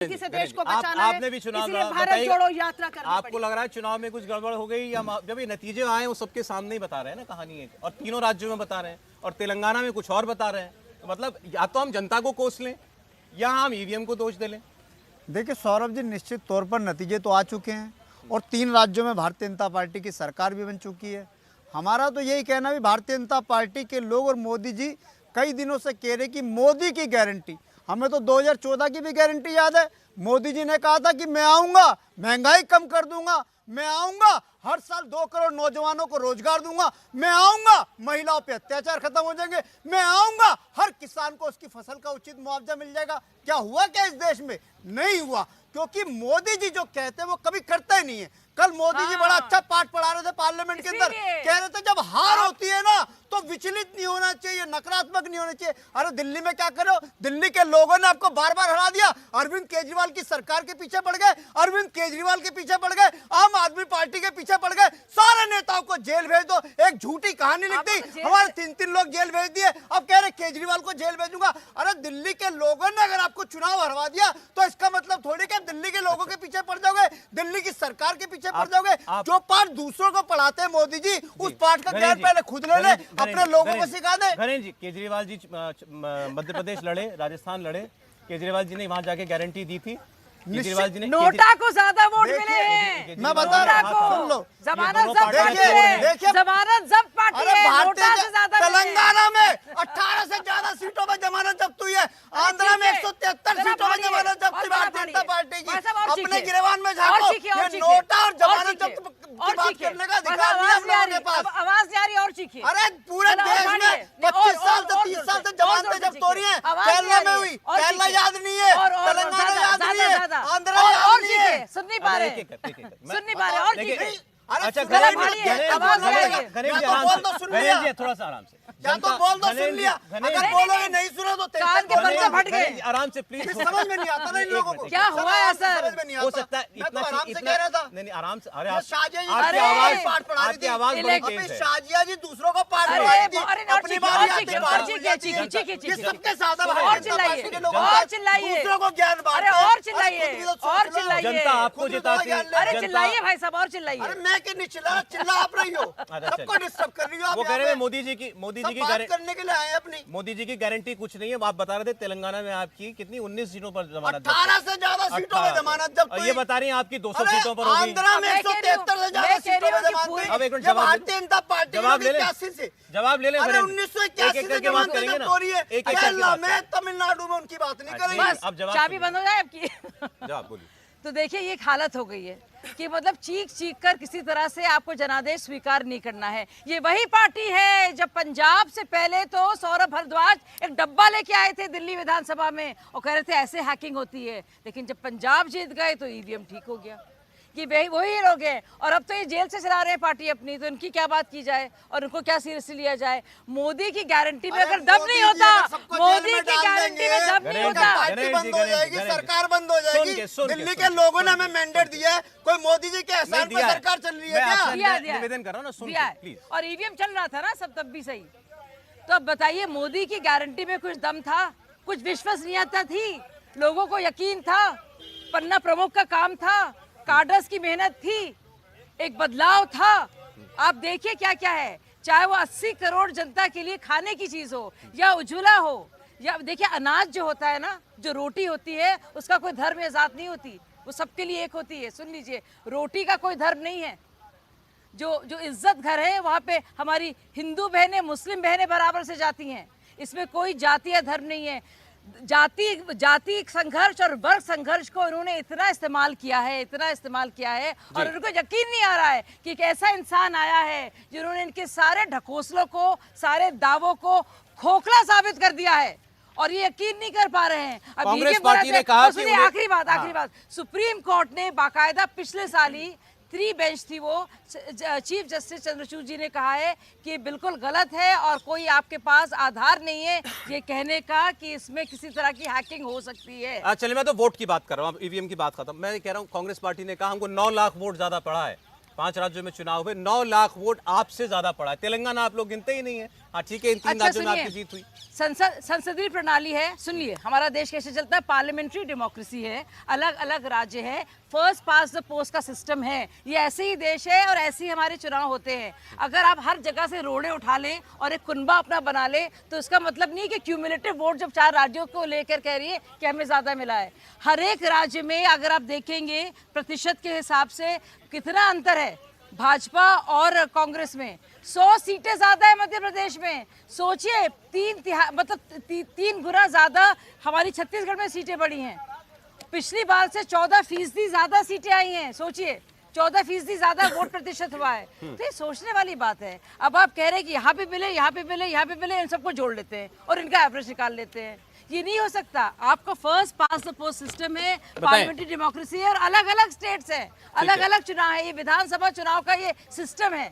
से देश को बचाना है, आपने भी चुनाव इसलिए भारत जोड़ो यात्रा करनी आपको लग रहा है चुनाव में कुछ गड़बड़ हो गई या जब ये नतीजे आए वो सबके सामने ही बता रहे हैं ना कहानी है, और तीनों राज्यों में बता रहे हैं और तेलंगाना में कुछ और बता रहे हैं। तो मतलब या तो हम जनता को कोस लें या हम ईवीएम को दोष दे लें। देखिए सौरभ जी, निश्चित तौर पर नतीजे तो आ चुके हैं और 3 राज्यों में भारतीय जनता पार्टी की सरकार भी बन चुकी है। हमारा तो यही कहना भी भारतीय जनता पार्टी के लोग और मोदी जी कई दिनों से कह रहे कि मोदी की गारंटी, हमें तो 2014 की भी गारंटी याद है। मोदी जी ने कहा था कि मैं आऊंगा, महंगाई कम कर दूंगा, मैं आऊंगा, हर साल 2 करोड़ नौजवानों को रोजगार दूंगा, मैं आऊंगा, महिलाओं पे अत्याचार खत्म हो जाएंगे, मैं आऊंगा, हर किसान को उसकी फसल का उचित मुआवजा मिल जाएगा। क्या हुआ क्या इस देश में? नहीं हुआ, क्योंकि मोदी जी जो कहते हैं वो कभी करते ही नहीं है। कल मोदी जी बड़ा अच्छा पाठ पढ़ा रहे थे पार्लियामेंट के अंदर, कह रहे थे जब हार होती है ना तो विचलित नहीं होना चाहिए, नकारात्मक नहीं होना चाहिए। अरे दिल्ली में क्या करो, दिल्ली के लोगों ने आपको बार बार हरा दिया, अरविंद केजरीवाल की सरकार के पीछे पड़ गए, अरविंद केजरीवाल के पीछे पड़ गए, आम आदमी पार्टी के पीछे पड़ गए, सारे नेताओं को जेल भेज दो। एक झूठी कहानी लिख दी, हमारे 3-3 लोग जेल भेज दिए, अब कह रहे केजरीवाल को जेल भेजूंगा। अरे दिल्ली के लोगों ने अगर आपको चुनाव हरवा दिया तो इसका मतलब थोड़ी कि दिल्ली के लोगों के पीछे पड़ जाओगे, दिल्ली की सरकार के पीछे पड़ जाओगे। जो पाठ दूसरों को पढ़ाते हैं मोदी जी, उस पाठ का ज्ञान पहले खुद ले ले, अपने लोगों को सिखा दे। घरेन जी, केजरीवाल जी मध्य प्रदेश लड़े, राजस्थान लड़े, केजरीवाल जी ने वहां जाके गारंटी दी थी। केजरीवाल जी ने नोटा को ज्यादा वोट मिले हैं। मैं बता रहा हूं, सुन लो, जमानत जब्त पार्टी है, जमानत जब्त पार्टी है, नोटा से ज्यादा तेलंगाना में 18 से ज्यादा सीटों पर जमानत जब्त हुई है, आंध्र में 173 सीटों पर जमानत जब्त हुई भारतीय जनता पार्टी की। अपने गिरवान में झांको, ये नोटा और जमानत जब्त की बात करने का अधिकार नहीं हम लोगों के पास। आवाज नहीं आ रही, और चीखिए। अरे पूरे देश में 25 साल से 30 साल से जमानतें जब्त हो रही है, केरला में हुई, केरला याद नहीं है, तेलंगाना याद नहीं है, आंध्र याद नहीं है। सुन नहीं पा रहे, सुन नहीं पा रहे, और चीखिए। अच्छा गणेश जी थोड़ा सा आराम से, या तो बोल दो सुन लिया, अगर बोलोगे नहीं सुनो तो कान के पंखे फट गए। आराम से प्लीज, समझ में नहीं आता ना इन लोगों को क्या हुआ है सर? समझ में नहीं आता। हो सकता है इतना आराम से कह रहा था। नहीं आराम से। अरे आपकी आवाज पाठ पढ़ा रही थी, आवाज बड़ी तेज है। शाजिया जी दूसरों को पाठ पढ़ा रही थी, अपनी बारी आके और पाठ चिल्लाइए, ये सबके साथ और चिल्लाइए, और चिल्लाइए, दूसरों को ज्ञान बांटते अरे हैं। और चिल्लाइए, और चिल्लाइए, जनता आपको जिताती है। अरे चिल्लाइए भाई साहब, और चिल्लाइए। अरे मैं कि नहीं चिल्ला आप रही हो, सबको डिस्टर्ब कर रही हो। वो कह रहे हैं मोदी जी की बात करने के लिए आए अपनी। मोदी जी की गारंटी कुछ नहीं है। आप बता रहे थे तेलंगाना में आपकी कितनी 19 सीटों पर जमानत, 18 से ज्यादा सीटों में जमानत जब्त हुई। ये बता रही हैं आपकी 200 सीटों पर होगी। आंध्र में 173 से ज्यादा सीटों में जमानत हुई। अब एक मिनट भारतीय जनता पार्टी जवाब ले लें, 81 से, जवाब ले लें। अरे 1981 से जमानत करेंगे ना, हो रही है। एक केरला में, तमिलनाडु में उनकी बात नहीं करेंगे। अब जवाब चाबी बंद हो जाए आपकी। जवाब बोलिए। तो देखिए ये हालत हो गई है कि मतलब चीख कर किसी तरह से आपको जनादेश स्वीकार नहीं करना है। ये वही पार्टी है जब पंजाब से पहले तो सौरभ भारद्वाज एक डब्बा लेके आए थे दिल्ली विधानसभा में और कह रहे थे ऐसे हैकिंग होती है, लेकिन जब पंजाब जीत गए तो ईवीएम ठीक हो गया। कि वही लोग हैं और अब तो ये जेल से चला रहे हैं पार्टी अपनी, तो इनकी क्या बात की जाए और उनको क्या सीरियसली लिया जाए। मोदी की गारंटी में अगर दम नहीं होता, मोदी की गारंटी में दम नहीं होता, पार्टी बंद हो जाएगी, सरकार बंद हो जाएगी। दिल्ली के लोगों ने हमें मैंडेट दिया है, कोई मोदी जी के एहसान पे सरकार चल रही है क्या? निवेदन कर रहा हूं ना, सुन प्लीज। और ईवीएम चल रहा था ना सब, तब भी सही। तो अब बताइए मोदी की गारंटी में कुछ दम था, कुछ विश्वसनीयता थी, लोगों को यकीन था, पन्ना प्रमुख का काम था, कार्डर्स की मेहनत थी, एक बदलाव था। आप देखिए क्या क्या है, चाहे वो 80 करोड़ जनता के लिए खाने की चीज हो या उज्ज्वला हो, या देखिए अनाज जो होता है ना, जो रोटी होती है उसका कोई धर्म या जात नहीं होती, वो सबके लिए एक होती है। सुन लीजिए, रोटी का कोई धर्म नहीं है। जो इज्जत घर है वहाँ पे हमारी हिंदू बहनें मुस्लिम बहनें बराबर से जाती हैं, इसमें कोई जाति या धर्म नहीं है। जाति संघर्ष और वर्ग संघर्ष को उन्होंने इतना इस्तेमाल किया है और उनको यकीन नहीं आ रहा है कि एक ऐसा इंसान आया है जिन्होंने इनके सारे ढकोसलों को, सारे दावों को खोखला साबित कर दिया है और ये यकीन नहीं कर पा रहे हैं। अब कांग्रेस पार्टी ने कहा कि आखिरी बात, सुप्रीम कोर्ट ने बाकायदा पिछले साल ही 3 बेंच थी वो, चीफ जस्टिस चंद्रचूड़ जी ने कहा है कि बिल्कुल गलत है और कोई आपके पास आधार नहीं है ये कहने का कि इसमें किसी तरह की हैकिंग हो सकती है। चलिए मैं तो वोट की बात कर रहा हूँ, ईवीएम की बात खत्म। मैं कह रहा हूँ कांग्रेस पार्टी ने कहा हमको 9 लाख वोट ज्यादा पड़ा है 5 राज्यों में चुनाव हुए, 9 लाख वोट आपसे ज्यादा पड़ा है। तेलंगाना आप लोग गिनते ही नहीं है। हाँ ठीक है, इन 3 राज्यों में आपकी जीत हुई। संसदीय प्रणाली है, सुनिए हमारा देश कैसे चलता है, पार्लियामेंट्री डेमोक्रेसी है, अलग अलग राज्य है, फर्स्ट पास द पोस्ट का सिस्टम है। ये ऐसे ही देश है और ऐसे ही हमारे चुनाव होते हैं। अगर आप हर जगह से रोड़े उठा लें और एक कुनबा अपना बना ले तो इसका मतलब नहीं कि क्यूमुलेटिव वोट जब 4 राज्यों को लेकर कह रही है कि हमें ज्यादा मिला है। हर एक राज्य में अगर आप देखेंगे प्रतिशत के हिसाब से कितना अंतर है भाजपा और कांग्रेस में। 100 सीटें ज्यादा है मध्य प्रदेश में। सोचिए 3 गुना ज्यादा हमारी छत्तीसगढ़ में सीटें बढ़ी हैं। पिछली बार से 14% ज्यादा सीटें आई हैं। सोचिए 14% ज्यादा वोट प्रतिशत हुआ है। तो ये सोचने वाली बात है। अब आप कह रहे हैं कि यहाँ पे मिले, यहाँ पे मिले, यहाँ पे मिले, इन सबको जोड़ लेते हैं और इनका एवरेज निकाल लेते हैं। ये नहीं हो सकता। आपका first pass the post system है, पार्लियामेंट्री डेमोक्रेसी है और अलग अलग स्टेट्स है, अलग अलग चुनाव है। ये विधानसभा चुनाव का ये सिस्टम है।